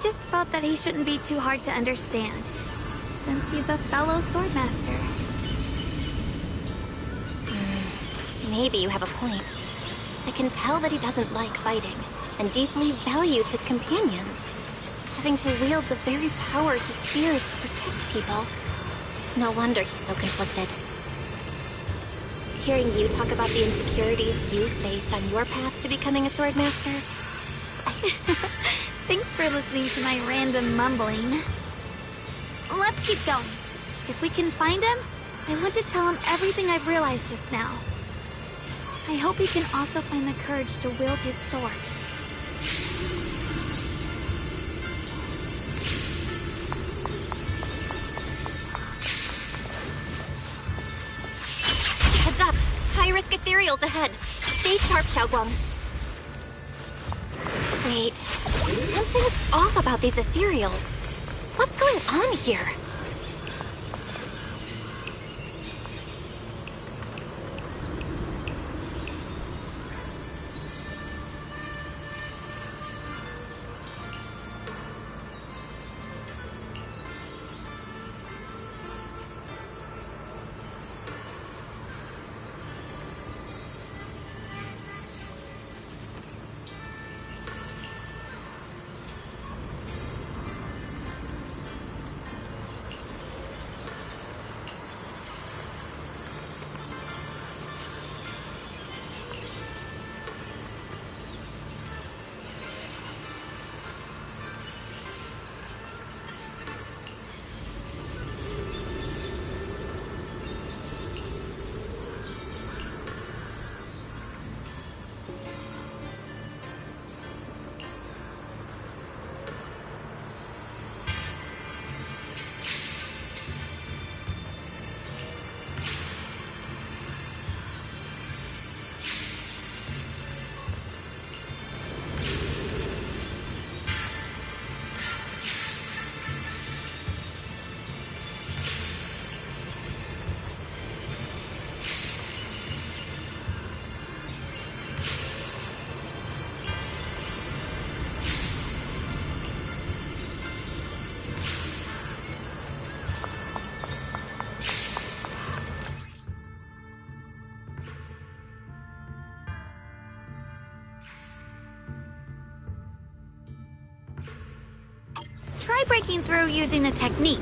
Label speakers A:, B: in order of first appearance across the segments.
A: just felt that he shouldn't be too hard to understand, since he's a fellow swordmaster.
B: Maybe you have a point. I can tell that he doesn't like fighting, and deeply values his companions. Having to wield the very power he fears to protect people. It's no wonder he's so conflicted. Hearing you talk about the insecurities you faced on your path to becoming a swordmaster...
A: Thanks for listening to my random mumbling. Let's keep going. If we can find him, I want to tell him everything I've realized just now. I hope he can also find the courage to wield his sword.
B: Heads up! High-risk ethereals ahead! Stay sharp, Xiaoguang. Wait, something's off about these ethereals. What's going on here?
A: Try breaking through using a technique.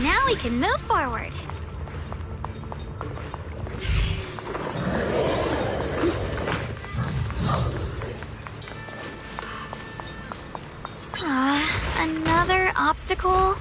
A: Now we can move forward. Another obstacle?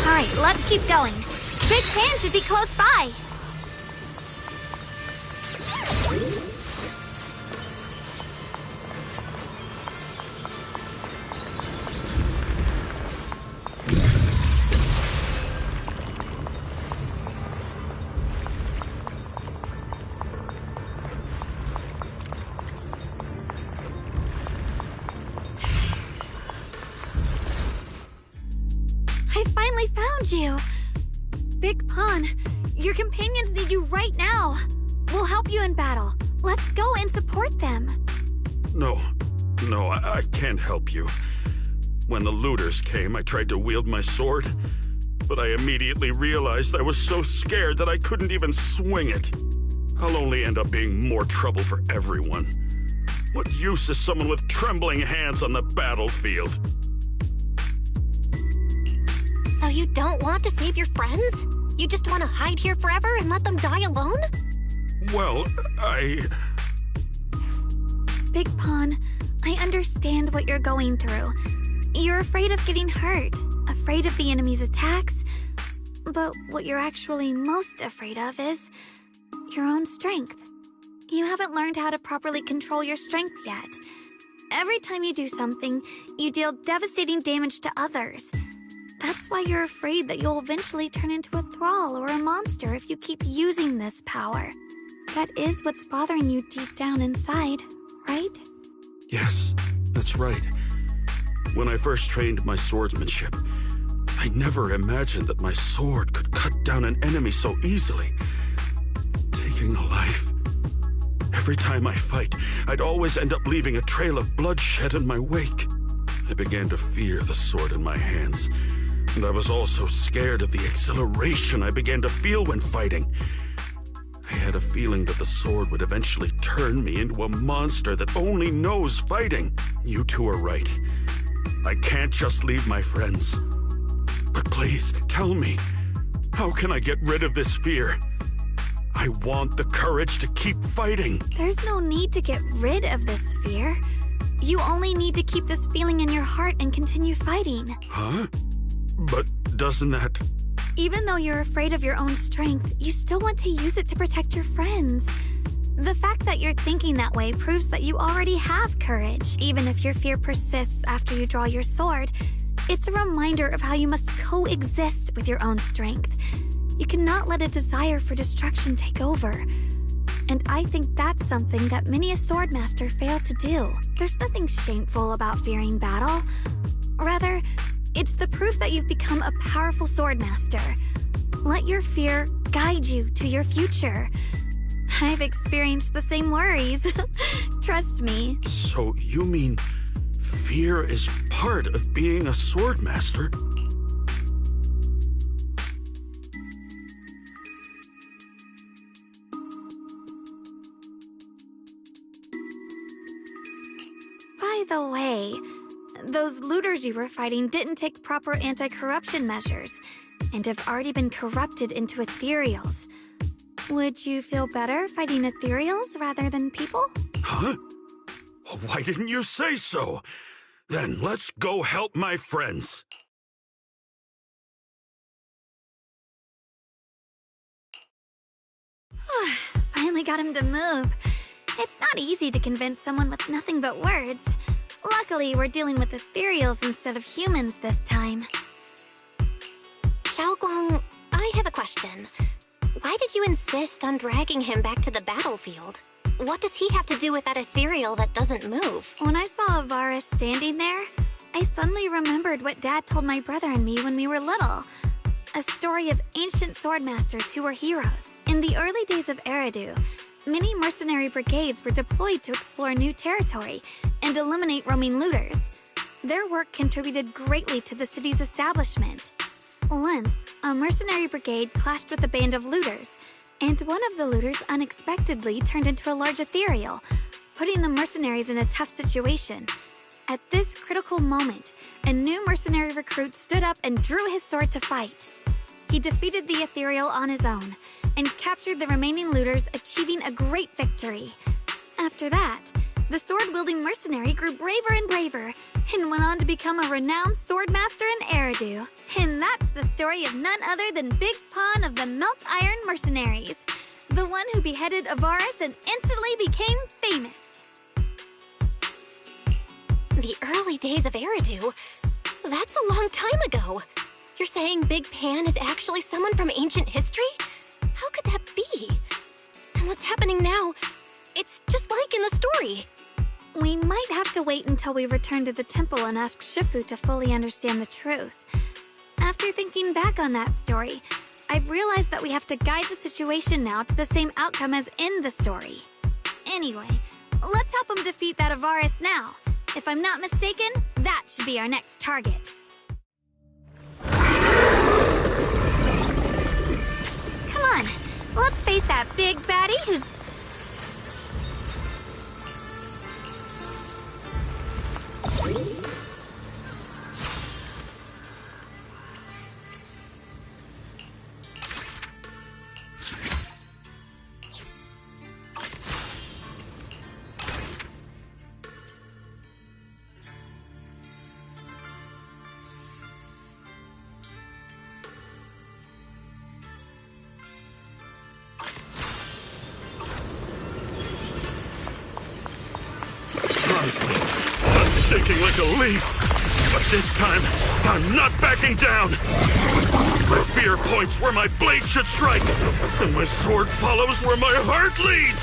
A: Alright, let's keep going. Big Fan should be close by. I finally found you! Big Pawn, your companions need you right now. We'll help you in battle. Let's go and support them.
C: No, I can't help you. When the looters came, I tried to wield my sword, but I immediately realized I was so scared that I couldn't even swing it. I'll only end up being more trouble for everyone. What use is someone with trembling hands on the battlefield?
B: So you don't want to save your friends? You just want to hide here forever and let them die alone?
C: Well,
A: Big Pawn, I understand what you're going through. You're afraid of getting hurt, afraid of the enemy's attacks. But what you're actually most afraid of is your own strength. You haven't learned how to properly control your strength yet. Every time you do something, you deal devastating damage to others. That's why you're afraid that you'll eventually turn into a thrall or a monster if you keep using this power. That is what's bothering you deep down inside, right?
C: yes, that's right. When I first trained my swordsmanship, I never imagined that my sword could cut down an enemy so easily. Taking a life. Every time I fight, I'd always end up leaving a trail of bloodshed in my wake. I began to fear the sword in my hands, and I was also scared of the exhilaration I began to feel when fighting. I had a feeling that the sword would eventually turn me into a monster that only knows fighting. You two are right. I can't just leave my friends. But please, tell me, how can I get rid of this fear? I want the courage to keep fighting.
A: There's no need to get rid of this fear. You only need to keep this feeling in your heart and continue fighting.
C: Huh? But doesn't that...
A: Even though you're afraid of your own strength, you still want to use it to protect your friends. The fact that you're thinking that way proves that you already have courage, even if your fear persists after you draw your sword. It's a reminder of how you must coexist with your own strength. You cannot let a desire for destruction take over. And I think that's something that many a swordmaster fail to do. There's nothing shameful about fearing battle. Rather, it's the proof that you've become a powerful swordmaster. Let your fear guide you to your future. I've experienced the same worries. Trust me.
C: So you mean fear is part of being a swordmaster?
A: By the way, those looters you were fighting didn't take proper anti-corruption measures and have already been corrupted into ethereals. Would you feel better fighting ethereals rather than people?
C: Huh? Why didn't you say so? Then let's go help my friends.
A: Finally got him to move. It's not easy to convince someone with nothing but words. Luckily, we're dealing with ethereals instead of humans this time.
B: Xiaoguang, I have a question. Why did you insist on dragging him back to the battlefield? What does he have to do with that ethereal that doesn't move?
A: When I saw Avaris standing there, I suddenly remembered what Dad told my brother and me when we were little. A story of ancient swordmasters who were heroes. In the early days of Eridu, many mercenary brigades were deployed to explore new territory and eliminate roaming looters. Their work contributed greatly to the city's establishment. Once, a mercenary brigade clashed with a band of looters, and one of the looters unexpectedly turned into a large ethereal, putting the mercenaries in a tough situation. At this critical moment, a new mercenary recruit stood up and drew his sword to fight. He defeated the ethereal on his own, and captured the remaining looters, achieving a great victory. After that, the sword-wielding mercenary grew braver and braver, and went on to become a renowned swordmaster in Eridu. And that's the story of none other than Big Pawn of the Melt Iron Mercenaries, the one who beheaded Avaris and instantly became famous.
B: The early days of Eridu? That's a long time ago. You're saying Big Pan is actually someone from ancient history? How could that be? And what's happening now? It's just like in the story.
A: We might have to wait until we return to the temple and ask Shifu to fully understand the truth. After thinking back on that story, I've realized that we have to guide the situation now to the same outcome as in the story. Anyway, let's help him defeat that Avaris now. If I'm not mistaken, that should be our next target. Come on, let's face that big baddie who's...
C: shaking like a leaf. But this time, I'm not backing down. My fear points where my blade should strike, and my sword follows where my heart leads.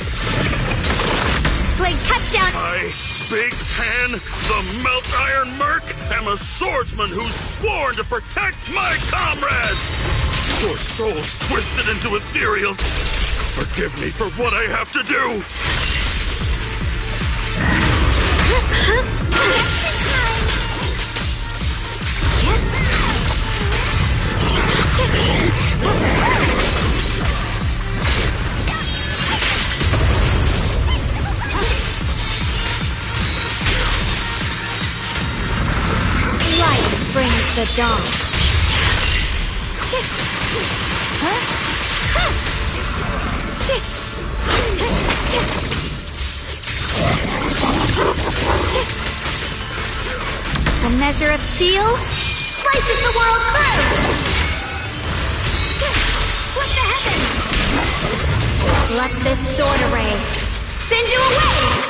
A: Blade touchdown!
C: I, Big Pan, the Melt Iron Merc, am a swordsman who's sworn to protect my comrades! Your souls twisted into ethereals. Forgive me for what I have to do!
A: Light brings the dawn. A measure of steel slices the world through! What the heavens? Let this sword array send you away!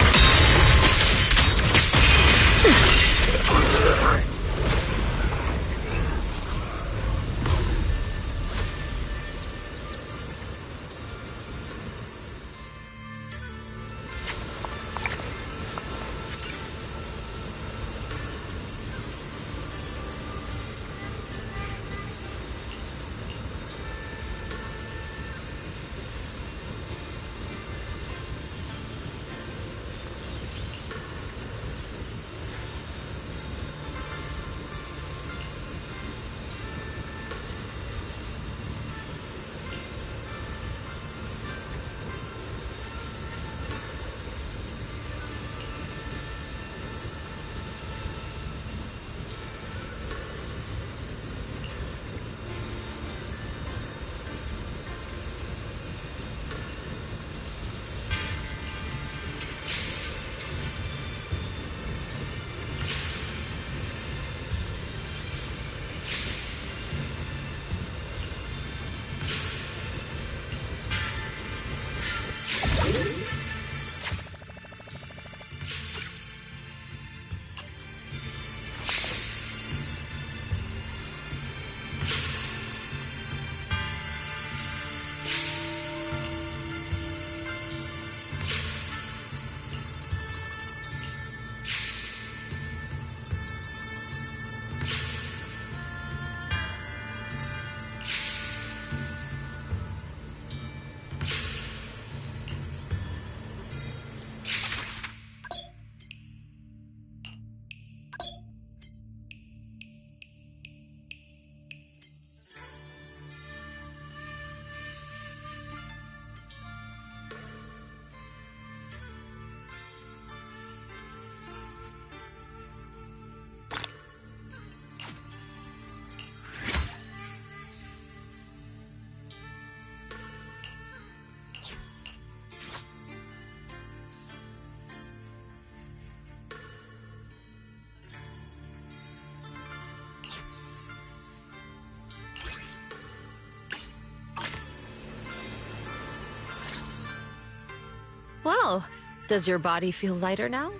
D: Well, does your body feel lighter now?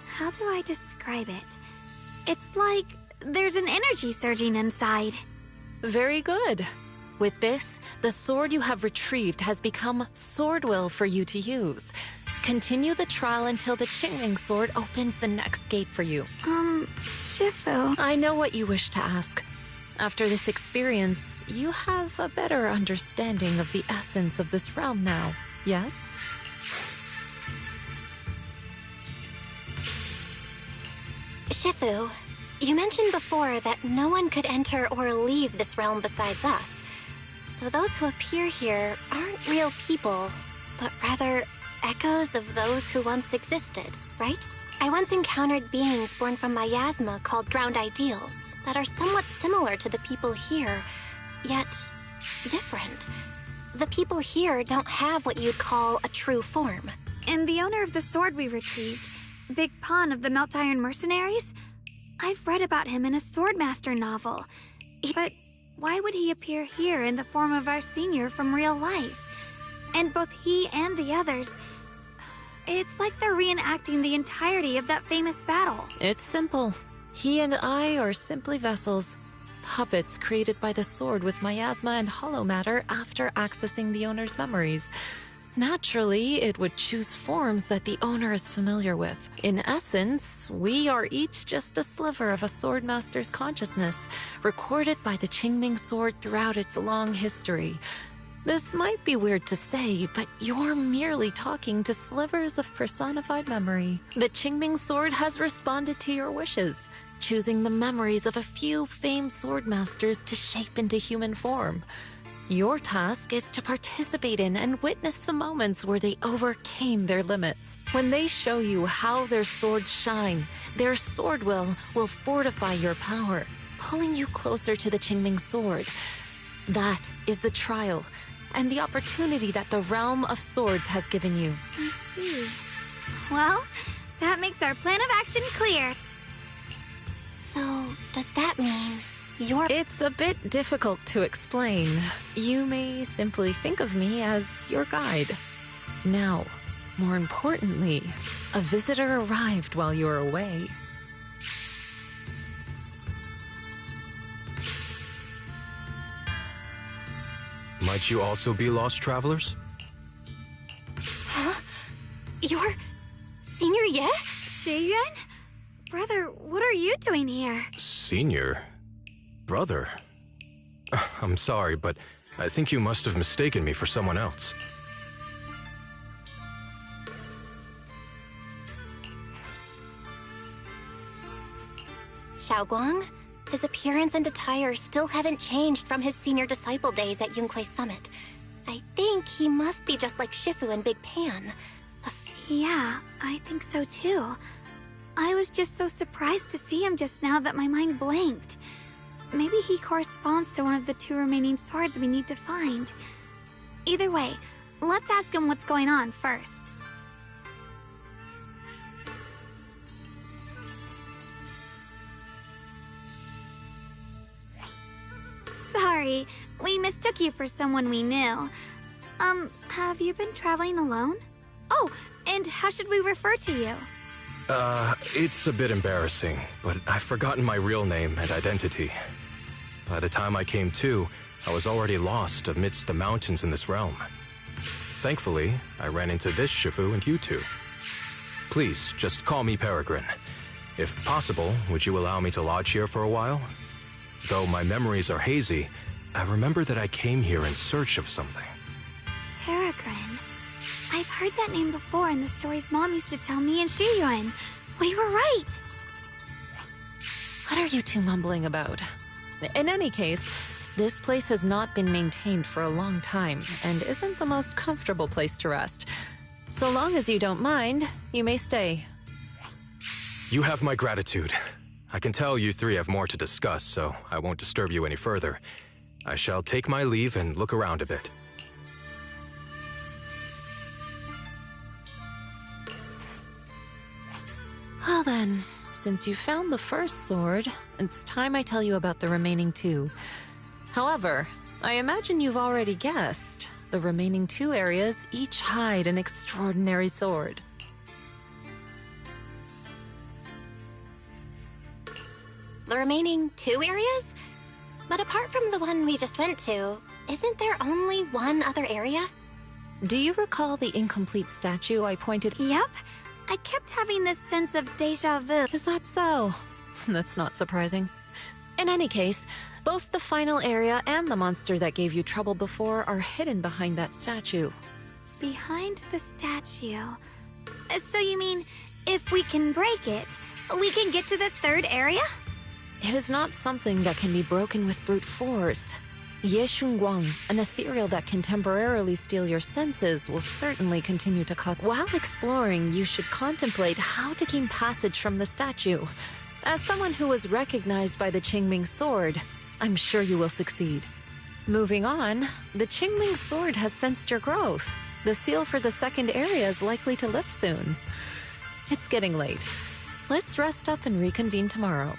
A: How do I describe it? It's like there's an energy surging inside.
D: Very good. With this, the sword you have retrieved has become sword will for you to use. Continue the trial until the QingMing sword opens the next gate for you.
A: Shifu.
D: I know what you wish to ask. After this experience, you have a better understanding of the essence of this realm now, yes?
B: Shifu, you mentioned before that no one could enter or leave this realm besides us. So those who appear here aren't real people, but rather echoes of those who once existed, right? I once encountered beings born from miasma called drowned ideals that are somewhat similar to the people here, yet different. The people here don't have what you'd call a true form.
A: And the owner of the sword we retrieved, Big Pan of the Melt Iron Mercenaries? I've read about him in a Swordmaster novel. But why would he appear here in the form of our senior from real life? And both he and the others, It's like they're reenacting the entirety of that famous battle.
D: It's simple. He and I are simply vessels. Puppets created by the sword with miasma and hollow matter after accessing the owner's memories. Naturally, it would choose forms that the owner is familiar with. In essence, we are each just a sliver of a sword master's consciousness, recorded by the QingMing sword throughout its long history. This might be weird to say, but you're merely talking to slivers of personified memory. The QingMing sword has responded to your wishes, choosing the memories of a few famed sword masters to shape into human form. Your task is to participate in and witness the moments where they overcame their limits. When they show you how their swords shine, their sword will fortify your power, pulling you closer to the QingMing sword. That is the trial and the opportunity that the realm of swords has given you.
A: I see. Well, that makes our plan of action clear.
B: So, does that mean you're...
D: It's a bit difficult to explain. You may simply think of me as your guide. Now, more importantly, a visitor arrived while you were away.
E: Might you also be lost travelers?
B: Huh? You're... Senior Ye?
A: Shiyuan? Brother, what are you doing here?
E: Senior? Brother? I'm sorry, but I think you must have mistaken me for someone else.
B: Xiaoguang? His appearance and attire still haven't changed from his senior disciple days at Yunquei Summit. I think he must be just like Shifu and Big Pan.
A: Yeah, I think so too. I was just so surprised to see him just now that my mind blanked. Maybe he corresponds to one of the 2 remaining swords we need to find. Either way, let's ask him what's going on first. Sorry, we mistook you for someone we knew. Have you been traveling alone? Oh, and how should we refer to you?
E: It's a bit embarrassing, but I've forgotten my real name and identity. By the time I came to, I was already lost amidst the mountains in this realm. Thankfully, I ran into this Shifu and you two. Please, just call me Peregrine. If possible, would you allow me to lodge here for a while? Though my memories are hazy, I remember that I came here in search of something.
A: Peregrine. I've heard that name before in the stories Mom used to tell me and Shiyuan. We were right!
D: What are you two mumbling about? In any case, this place has not been maintained for a long time and isn't the most comfortable place to rest. So long as you don't mind, you may stay.
E: You have my gratitude. I can tell you three have more to discuss, so I won't disturb you any further. I shall take my leave and look around a bit.
D: Well then, since you found the first sword, it's time I tell you about the remaining 2. However, I imagine you've already guessed. The remaining 2 areas each hide an extraordinary sword.
B: The remaining 2 areas? But apart from the one we just went to, isn't there only one other area?
D: Do you recall the incomplete statue I pointed?
A: Yep. I kept having this sense of deja vu.
D: Is that so? That's not surprising. In any case, both the final area and the monster that gave you trouble before are hidden behind that statue.
A: Behind the statue. So you mean, if we can break it, we can get to the 3rd area?
D: It is not something that can be broken with brute force. Ye Shunguang, an ethereal that can temporarily steal your senses, will certainly continue to cause... While exploring, you should contemplate how to gain passage from the statue. As someone who was recognized by the QingMing sword, I'm sure you will succeed. Moving on, the QingMing sword has sensed your growth. The seal for the 2nd area is likely to lift soon. It's getting late. Let's rest up and reconvene tomorrow.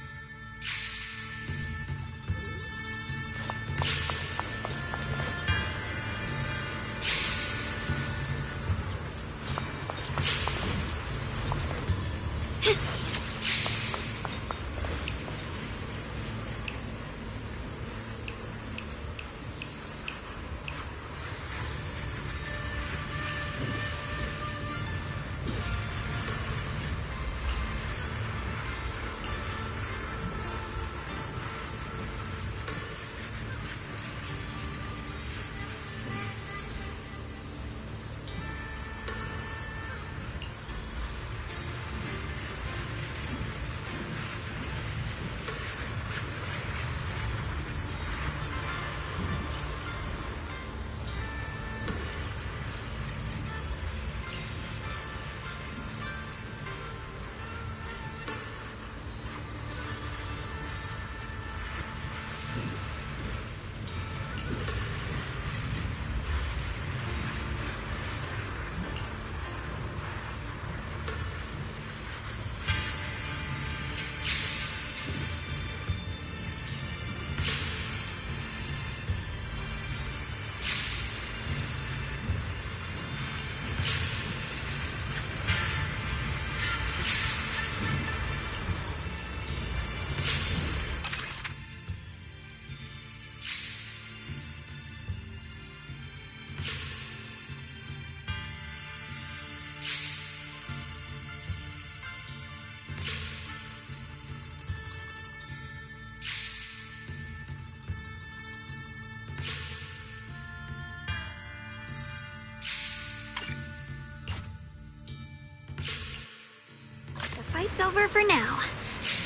A: it's over for now.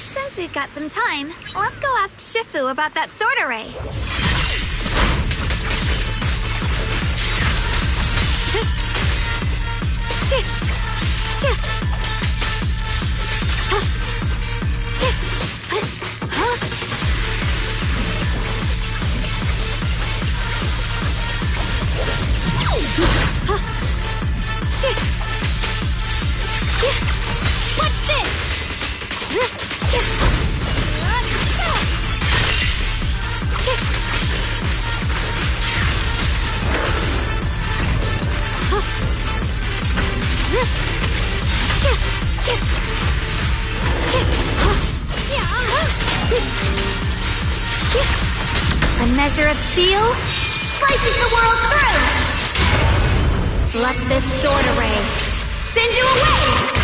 A: Since we've got some time, let's go ask Shifu about that sword array. What's this? A measure of steel slices the world through. Let this sword array send you away.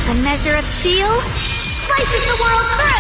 A: A measure of steel slices the world through.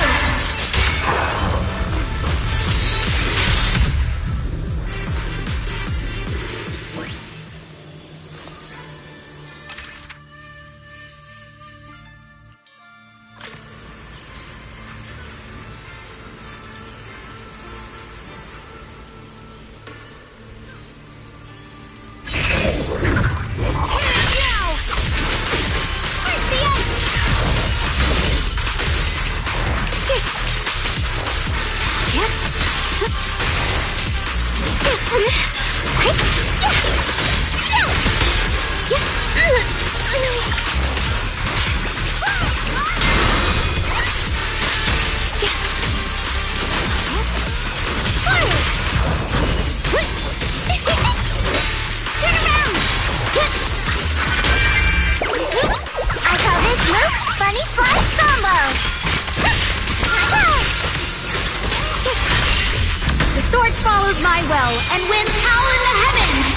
A: My will and wins power in the heavens!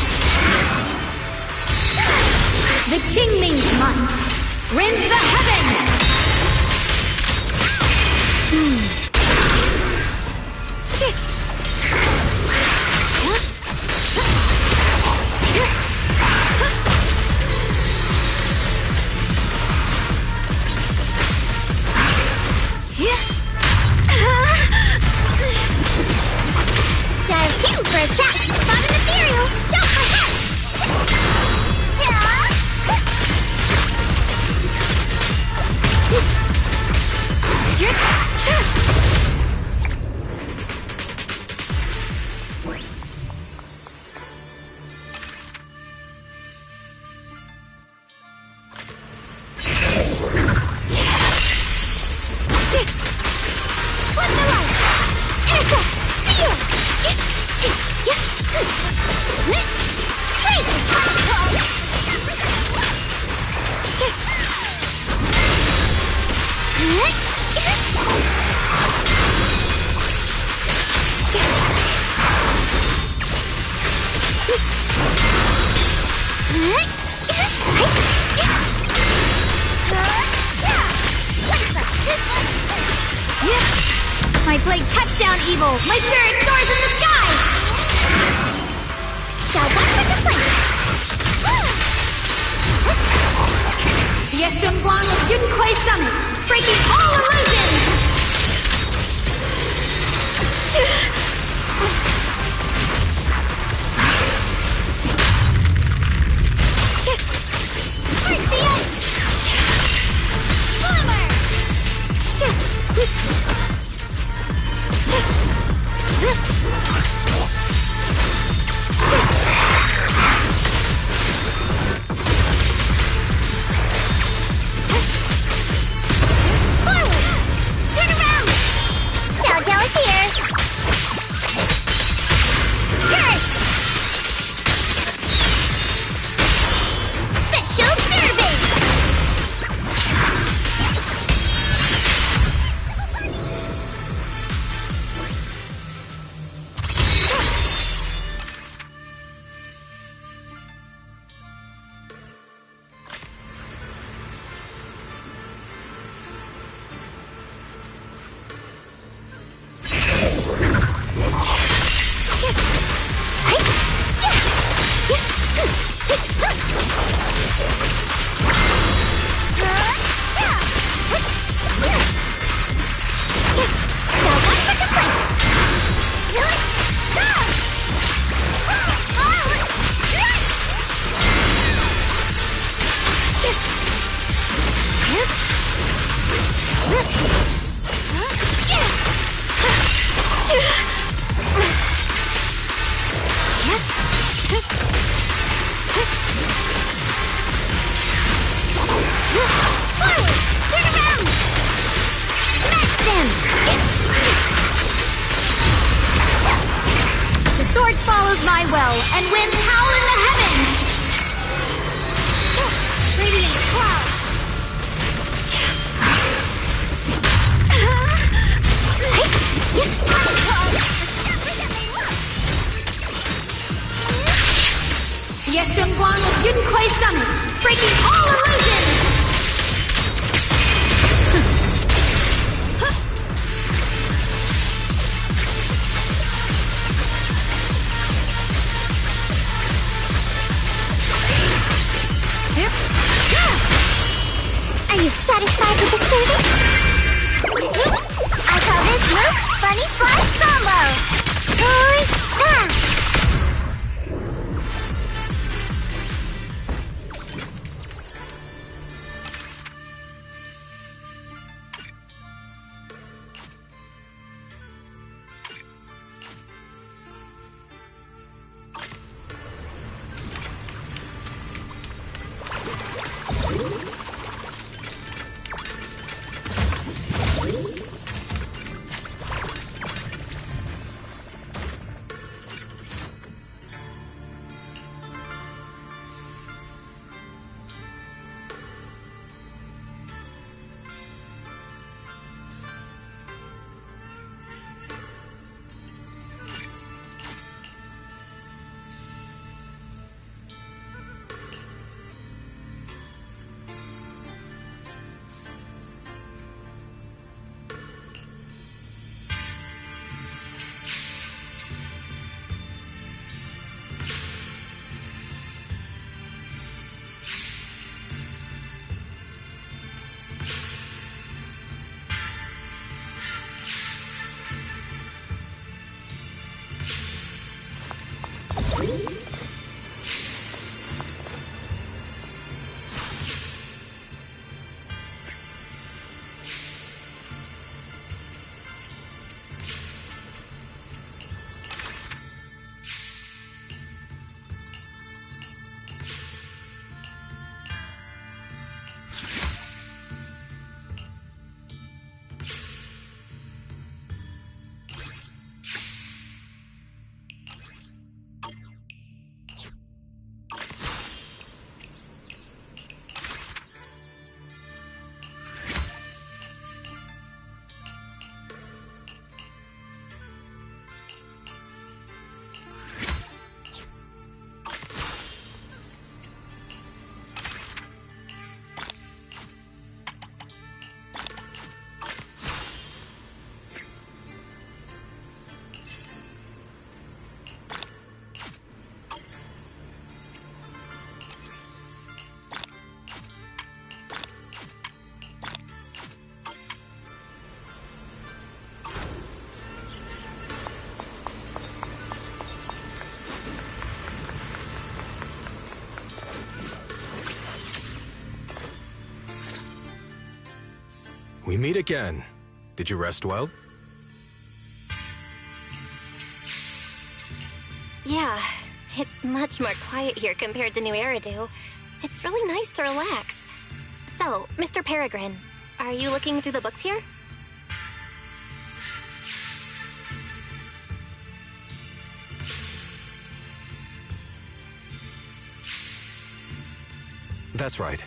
A: The QingMing's might rends the heavens! For a chat, spot an ethereal, shout for head! What's the light? Intercept! Seal! My blade cuts down evil! My spirit soars in the sky! Yeshun Blanc of Yunquay Summit, breaking all illusions! Break the ice! Forward! Follows my will, and winds howl in the heavens! Radiant cloud! Yeshengguang with Yunquei Summit, breaking all illusions!
B: Are you satisfied with the service? I call this move Funny Slice Combo! Hoi-ah!
E: We meet again. Did you rest well?
B: Yeah, it's much more quiet here compared to New Eridu. It's really nice to relax. So, Mr. Peregrine, are you looking through the books here?
E: That's right.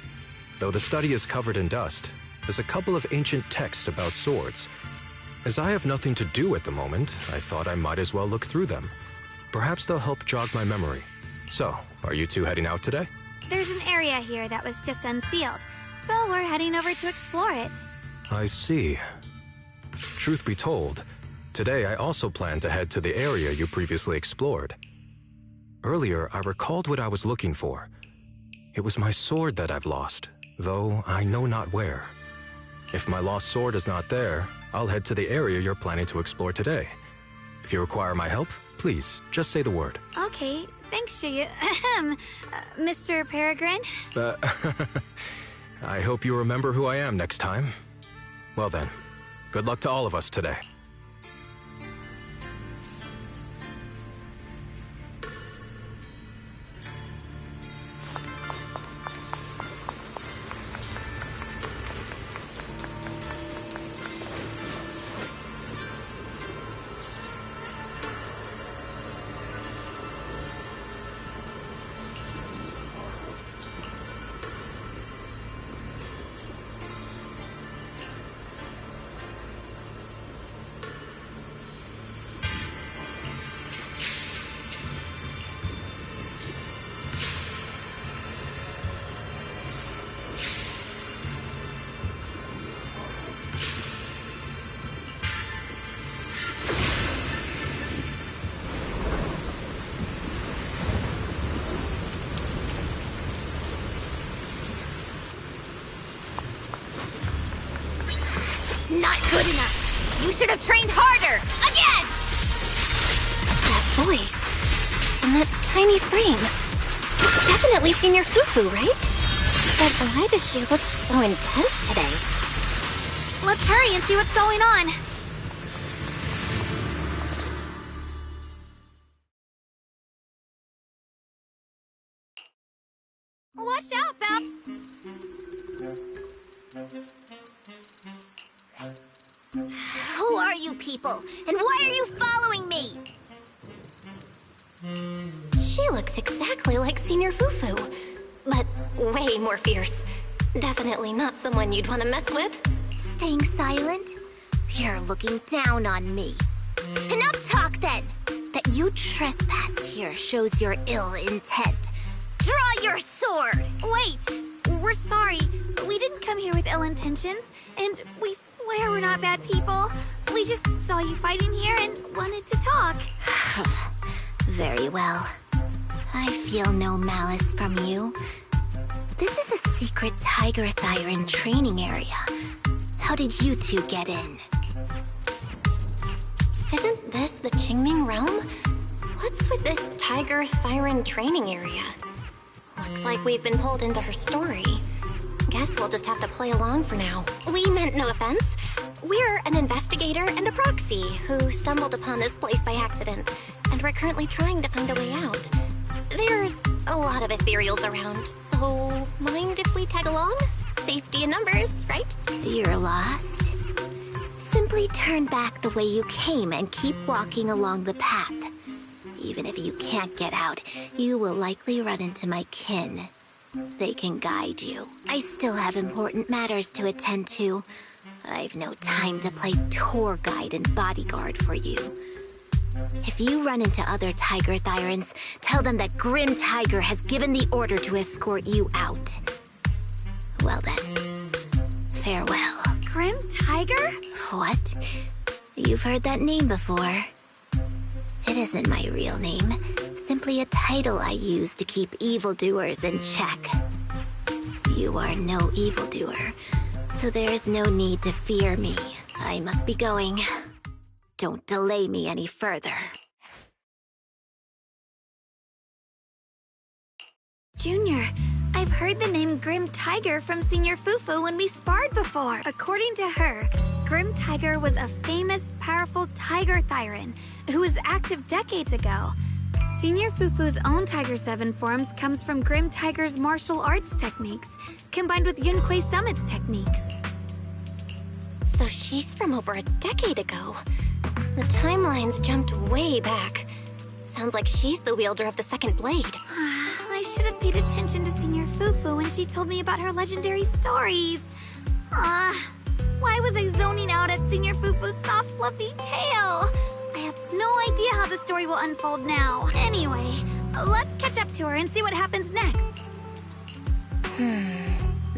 E: Though the study is covered in dust, there's a couple of ancient texts about swords. As I have nothing to do at the moment, I thought I might as well look through them. Perhaps they'll help jog my memory. So, are you two heading out today?
A: There's an area here that was just unsealed, so we're heading over to explore it.
E: I see. Truth be told, Today, I also plan to head to the area you previously explored. Earlier, I recalled what I was looking for. It was my sword that I've lost, though I know not where. If my lost sword is not there, I'll head to the area you're planning to explore today. If you require my help, please, just say the word.
A: Okay, thanks, Shiryu. Mr. Peregrine?
E: I hope you remember who I am next time. Well then, good luck to all of us today.
B: Not good enough. You should have trained harder. Again! That voice. And that tiny frame. It's definitely Senior Fufu, right? But why does she look so intense today?
A: Let's hurry and see what's going on. Watch out, Bab!
B: Who are you people? And why are you following me? She looks exactly like Senior Fufu, but way more fierce. Definitely not someone you'd want to mess with. Staying silent? You're looking down on me. Enough talk then! That you trespassed here shows your ill intent. Draw your sword!
A: Wait! We're sorry. We didn't come here with ill intentions, and we swear we're not bad people. We just saw you fighting here and wanted to talk.
B: Very well. I feel no malice from you. This is a secret Tiger Thyron training area. How did you two get in? Isn't this the QingMing realm? What's with this Tiger Thyron training area? Looks like we've been pulled into her story. Guess we'll just have to play along for now. We meant no offense. We're an investigator and a proxy who stumbled upon this place by accident, and we're currently trying to find a way out. There's a lot of ethereals around, so mind if we tag along? Safety in numbers, right? You're lost? Simply turn back the way you came and keep walking along the path. Even if you can't get out, you will likely run into my kin. They can guide you. I still have important matters to attend to. I've no time to play tour guide and bodyguard for you. If you run into other Tiger Thyrans, tell them that Grim Tiger has given the order to escort you out. Well then, farewell.
A: Grim Tiger?
B: What? You've heard that name before. It isn't my real name, simply a title I use to keep evildoers in check. You are no evildoer, so there is no need to fear me. I must be going. Don't delay me any further.
A: Junior, I've heard the name Grim Tiger from Senior Fufu when we sparred before. According to her, Grim Tiger was a famous, powerful Tiger Thyran who was active decades ago. Senior Fufu's own Tiger 7 forms comes from Grim Tiger's martial arts techniques, combined with Yunquei Summit's techniques.
B: So she's from over a decade ago. The timelines jumped way back. Sounds like she's the wielder of the second blade.
A: I should have paid attention to Senior Fufu when she told me about her legendary stories. Why was I zoning out at Senior Fufu's soft, fluffy tail? I have no idea how the story will unfold now. Anyway, let's catch up to her and see what happens next.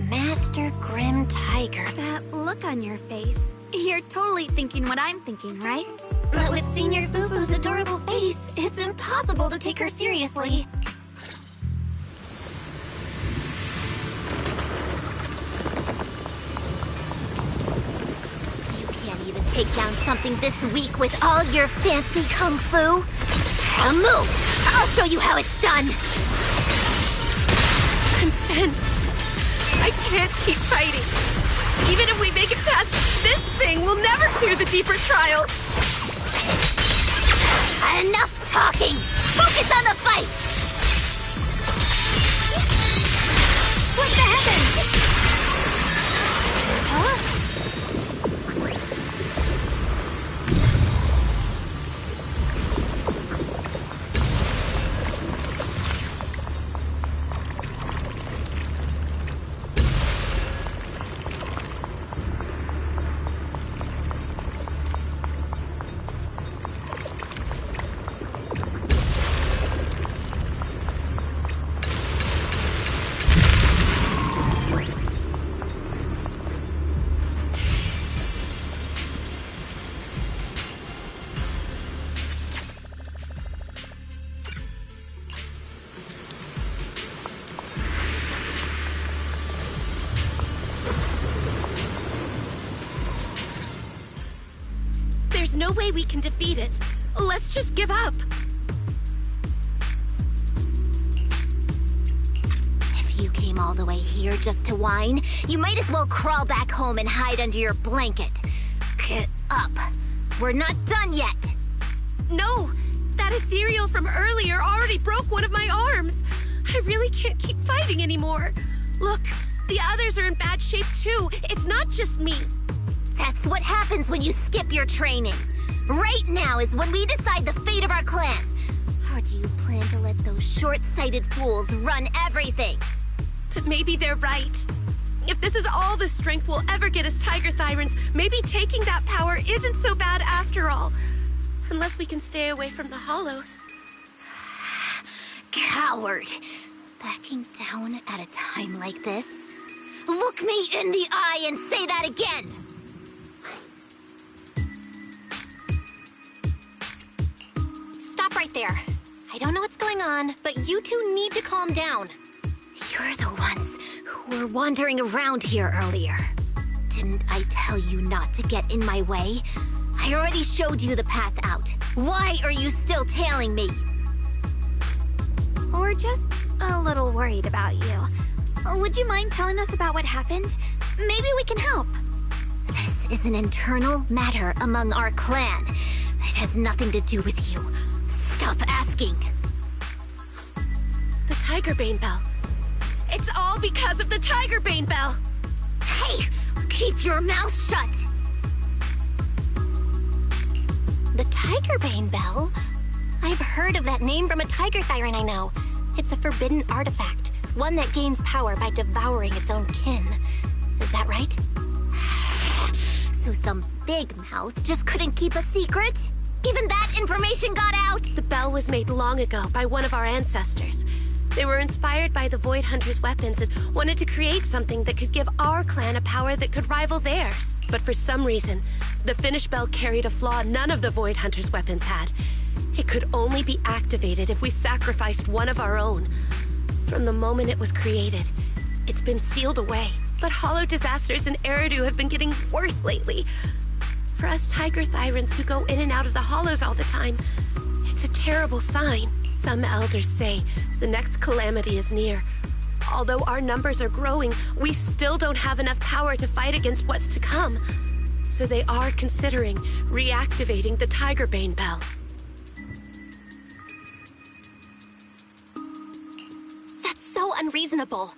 B: Master Grim Tiger.
A: That look on your face. You're totally thinking what I'm thinking, right?
B: But with Senior Fufu's adorable face, it's impossible to take her seriously. You can't even take down something this weak with all your fancy kung fu. Now move! I'll show you how it's done!
F: I'm spent. I can't keep fighting. Even if we make it past this thing, we'll never clear the deeper trials.
B: Enough talking! Focus on the fight! What the heavens? Huh?
F: There's no way we can defeat it. Let's just give up.
B: If you came all the way here just to whine, you might as well crawl back home and hide under your blanket. Get up. We're not done yet.
F: No! That ethereal from earlier already broke one of my arms. I really can't keep fighting anymore. Look, the others are in bad shape too. It's not just me.
B: That's what happens when you skip your training. Right now is when we decide the fate of our clan. Or do you plan to let those short-sighted fools run everything?
F: But maybe they're right. If this is all the strength we'll ever get as Tiger Thyrans, maybe taking that power isn't so bad after all. Unless we can stay away from the Hollows.
B: Coward. Backing down at a time like this? Look me in the eye and say that again!
G: Stop right there. I don't know what's going on, but you two need to calm down.
B: You're the ones who were wandering around here earlier. Didn't I tell you not to get in my way? I already showed you the path out. Why are you still tailing me?
A: We're just a little worried about you. Would you mind telling us about what happened? Maybe we can help.
B: This is an internal matter among our clan. It has nothing to do with you. Stop asking.
F: The Tiger Bane Bell. It's all because of the Tiger Bane Bell.
B: Hey! Keep your mouth shut!
G: The Tiger Bane Bell? I've heard of that name from a Tiger Thyran I know. It's a forbidden artifact, one that gains power by devouring its own kin. Is that right?
B: So some big mouth just couldn't keep a secret? Even that information got out?
F: The bell was made long ago by one of our ancestors. They were inspired by the Void Hunter's weapons and wanted to create something that could give our clan a power that could rival theirs. But for some reason, the finished bell carried a flaw none of the Void Hunter's weapons had. It could only be activated if we sacrificed one of our own. From the moment it was created, it's been sealed away. But hollow disasters in Eridu have been getting worse lately. For us Tiger Thyrans who go in and out of the hollows all the time, it's a terrible sign. Some elders say the next calamity is near. Although our numbers are growing, we still don't have enough power to fight against what's to come. So they are considering reactivating the Tiger Bane Bell.
G: That's so unreasonable.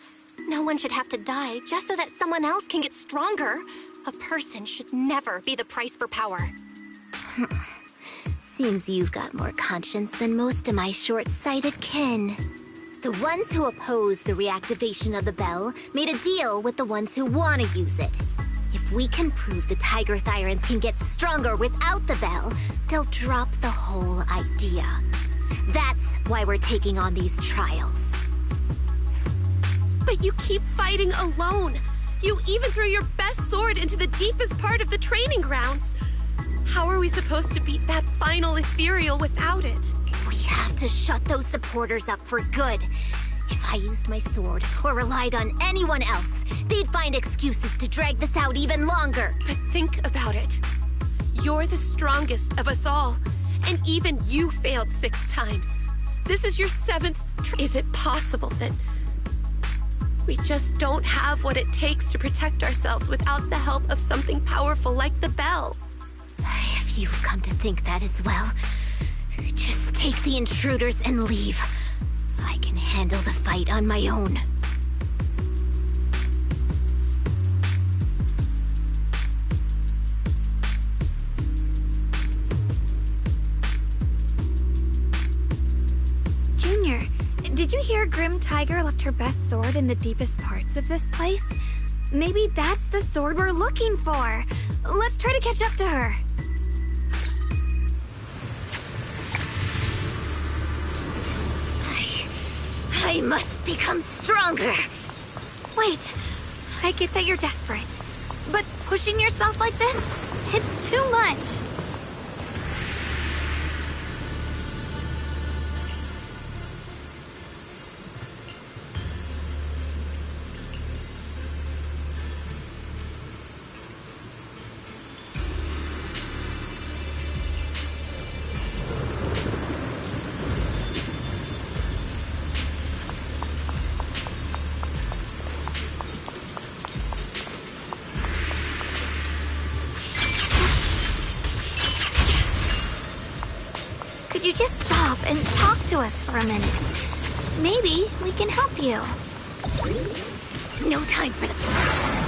G: No one should have to die just so that someone else can get stronger. A person should never be the price for power.
B: Seems you've got more conscience than most of my short-sighted kin. The ones who oppose the reactivation of the bell made a deal with the ones who want to use it. If we can prove the Tiger Thyrans can get stronger without the bell, they'll drop the whole idea. That's why we're taking on these trials.
F: But you keep fighting alone. You even threw your best sword into the deepest part of the training grounds. How are we supposed to beat that final ethereal without it?
G: We have to shut those supporters up for good. If I used my sword or relied on anyone else, they'd find excuses to drag this out even longer.
F: But think about it. You're the strongest of us all, and even you failed 6 times. This is your 7th. Is it possible that we just don't have what it takes to protect ourselves without the help of something powerful like the bell?
G: If you've come to think that as well, just take the intruders and leave. I can handle the fight on my own.
A: Junior, did you hear Grim Tiger left her best sword in the deepest parts of this place? Maybe that's the sword we're looking for. Let's try to catch up to her.
G: I must become stronger.
A: Wait, I get that you're desperate. But pushing yourself like this? It's too much. Could you just stop and talk to us for a minute? Maybe we can help you.
G: No time for the...